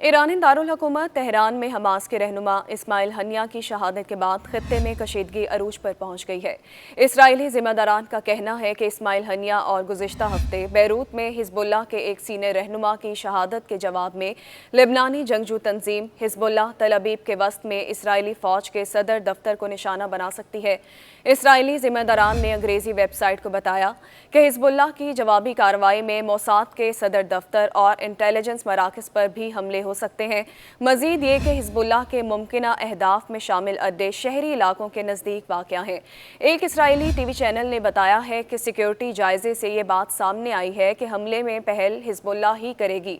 ایرانی دارالحکومت تہران میں حماس کے رہنما اسماعیل ہنیہ کی شہادت کے بعد خطے میں کشیدگی عروج پر پہنچ گئی ہے۔ اسرائیلی ذمہ داران کا کہنا ہے کہ اسماعیل ہنیہ اور گزشتہ ہفتے بیروت میں حزب اللہ کے ایک سینئر رہنما کی شہادت کے جواب میں لبنانی جنگجو تنظیم حزب اللہ تل ابیب کے وسط میں اسرائیلی فوج کے صدر دفتر کو نشانہ بنا سکتی ہے۔ اسرائیلی ذمہ داران نے انگریزی ویب سائٹ کو بتایا کہ حزب اللہ کی جوابی کارروائی میں موساد کے صدر دفتر اور انٹیلیجنس مراکز پر بھی حملے ہو سکتے ہیں۔ مزید یہ کہ حزب اللہ کے ممکنہ اہداف میں شامل اڈے شہری علاقوں کے نزدیک واقع ہیں۔ ایک اسرائیلی ٹی وی چینل نے بتایا ہے کہ سیکیورٹی جائزے سے یہ بات سامنے آئی ہے کہ حملے میں پہل حزب اللہ ہی کرے گی۔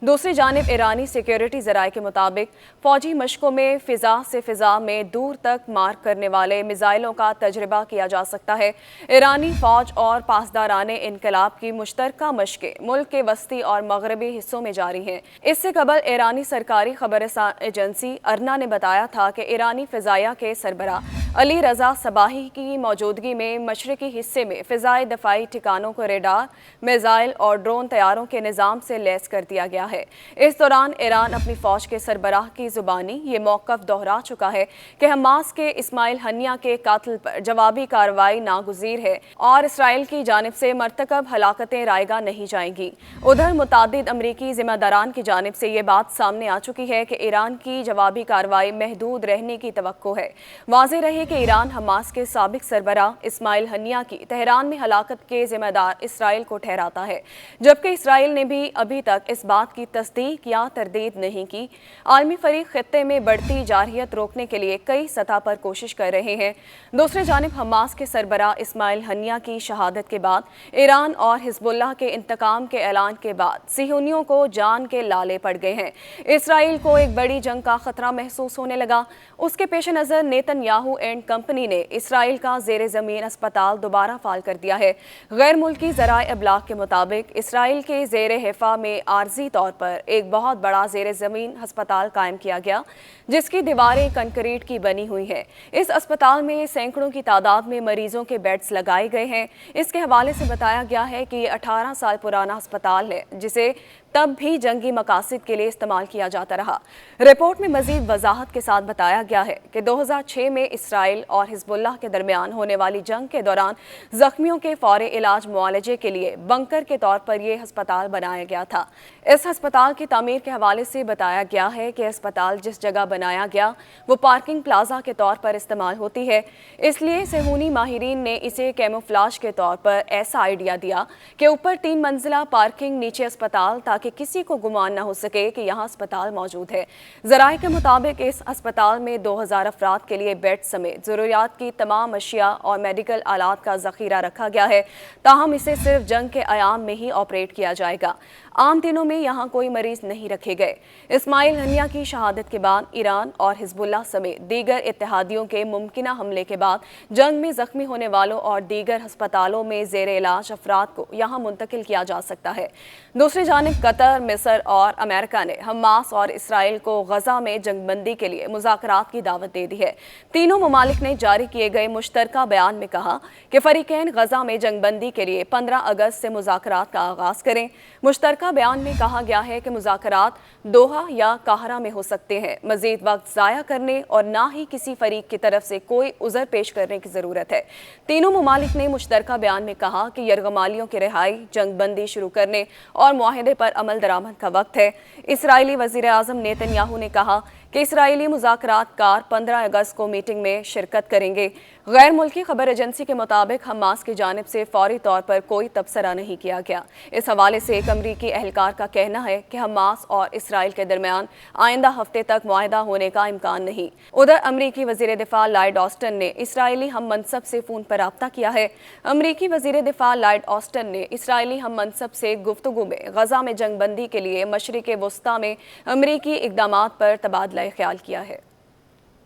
دوسری جانب ایرانی سیکیورٹی ذرائع کے مطابق فوجی مشقوں میں فضا سے فضا میں دور تک مار کرنے والے میزائلوں کا تجربہ کیا جا سکتا ہے۔ ایرانی فوج اور پاسداران انقلاب کی مشترکہ مشقیں ملک کے وسطی اور مغربی حصوں میں جاری ہیں۔ اس سے قبل ایرانی سرکاری خبررساں ایجنسی ارنا نے بتایا تھا کہ ایرانی فضائیہ کے سربراہ علی رضا صباحی کی موجودگی میں مشرقی حصے میں فضائی دفاعی ٹھکانوں کو ریڈار، میزائل اور ڈرون طیاروں کے نظام سے لیس کر دیا گیا ہے۔ اس دوران ایران اپنی فوج کے سربراہ کی زبانی یہ موقف دہرا چکا ہے کہ حماس کے اسماعیل ہنیہ کے قاتل پر جوابی کارروائی ناگزیر ہے اور اسرائیل کی جانب سے مرتکب ہلاکتیں رائیگاں نہیں جائیں گی۔ ادھر متعدد امریکی ذمہ داران کی جانب سے یہ بات سامنے آ چکی ہے کہ ایران کی جوابی کارروائی محدود رہنے کی توقع ہے۔ واضح رہے کہ ایران حماس کے سابق سربراہ اسماعیل ہنیہ کی تہران میں ہلاکت کے ذمہ دار اسرائیل کو ٹھہراتا ہے، جبکہ اسرائیل نے بھی ابھی تک اس بات کی تصدیق یا تردید نہیں کی۔ عالمی فریق خطے میں بڑھتی جارحیت روکنے کے لیے کئی سطح پر کوشش کر رہے ہیں۔ دوسری جانب حماس کے سربراہ اسماعیل ہنیہ کی شہادت کے بعد ایران اور حزب اللہ کے انتقام کے اعلان کے بعد صہیونیوں کو جان کے لالے پڑ گئے ہیں۔ اسرائیل کو ایک بڑی جنگ کا خطرہ محسوس ہونے لگا۔ اس کے پیش نظر نیتن یاہو اینڈ کمپنی نے اسرائیل کا زیر زمین اسپتال دوبارہ فعال کر دیا ہے۔ غیر ملکی ذرائع ابلاغ کے مطابق اسرائیل کے زیر حفاظت میں عارضی طور پر ایک بہت بڑا زیر زمین ہسپتال قائم کیا گیا، جس کی دیواریں کنکریٹ کی بنی ہوئی ہیں۔ اس اسپتال میں سینکڑوں کی تعداد میں مریضوں کے بیڈز لگائے گئے ہیں۔ اس کے حوالے سے بتایا گیا ہے کہ یہ 18 سال پرانا اسپتال ہے، جسے تب بھی جنگی مقاصد کے لیے استعمال کیا جاتا رہا۔ رپورٹ میں مزید وضاحت کے ساتھ بتایا گیا ہے کہ 2006 میں اسرائیل اور حزب اللہ کے درمیان ہونے والی جنگ کے دوران زخمیوں کے فوری علاج معالجے کے لیے بنکر کے طور پر یہ ہسپتال بنایا گیا تھا۔ اس ہسپتال کی تعمیر کے حوالے سے بتایا گیا ہے کہ ہسپتال جس جگہ بنایا گیا وہ پارکنگ پلازا کے طور پر استعمال ہوتی ہے، اس لیے صہیونی ماہرین نے اسے کیموفلاج کے طور پر ایسا آئیڈیا دیا کہ اوپر 3 منزلہ پارکنگ، نیچے اسپتال، تاکہ کسی کو گمان نہ ہو سکے کہ یہاں اسپتال موجود ہے۔ ذرائع کے مطابق اس اسپتال میں 2000 افراد کے لیے بیڈ سمیت ضروریات کی تمام اشیاء اور میڈیکل آلات کا ذخیرہ رکھا گیا ہے، تاہم اسے صرف جنگ کے ایام میں ہی آپریٹ کیا جائے گا۔ عام دنوں میں یہاں کوئی مریض نہیں رکھے گئے۔ اسماعیل ہنیہ کی شہادت کے بعد ایران اور حزب اللہ سمیت دیگر اتحادیوں کے ممکنہ حملے کے بعد جنگ میں زخمی ہونے والوں اور دیگر ہسپتالوں میں زیر علاج افراد کو یہاں منتقل کیا جا سکتا ہے۔ دوسری جانب قطر، مصر اور امریکہ نے حماس اور اسرائیل کو غزہ میں جنگ بندی کے لیے مذاکرات کی دعوت دے دی ہے۔ تینوں ممالک نے جاری کیے گئے مشترکہ بیان میں کہا کہ فریقین غزہ میں جنگ بندی کے لیے 15 اگست سے مذاکرات کا آغاز کریں۔ مشترکہ بیان میں کہا گیا ہے کہ مذاکرات دوحہ یا قاہرہ میں ہو سکتے ہیں۔ مزید وقت ضائع کرنے اور نہ ہی کسی فریق کی طرف سے کوئی عذر پیش کرنے کی ضرورت ہے۔ تینوں ممالک نے مشترکہ بیان میں کہا کہ یرغمالیوں کی رہائی، جنگ بندی شروع کرنے اور معاہدے پر عمل درآمد کا وقت ہے۔ اسرائیلی وزیر اعظم نیتن یاہو نے کہا کہ اسرائیلی مذاکرات کار 15 اگست کو میٹنگ میں شرکت کریں گے۔ غیر ملکی خبر ایجنسی کے مطابق حماس کی جانب سے فوری طور پر کوئی تبصرہ نہیں کیا گیا۔ اس حوالے سے ایک امریکی اہلکار کا کہنا ہے کہ حماس اور اسرائیل کے درمیان آئندہ ہفتے تک معاہدہ ہونے کا امکان نہیں۔ ادھر امریکی وزیر دفاع لائیڈ آسٹن نے اسرائیلی ہم منصب سے فون پر رابطہ کیا ہے۔ امریکی وزیر دفاع لائیڈ آسٹن نے اسرائیلی ہم منصب سے گفتگو میں غزہ میں جنگ بندی کے لیے مشرق وسطیٰ میں امریکی اقدامات پر تبادلہ خیال کیا ہے۔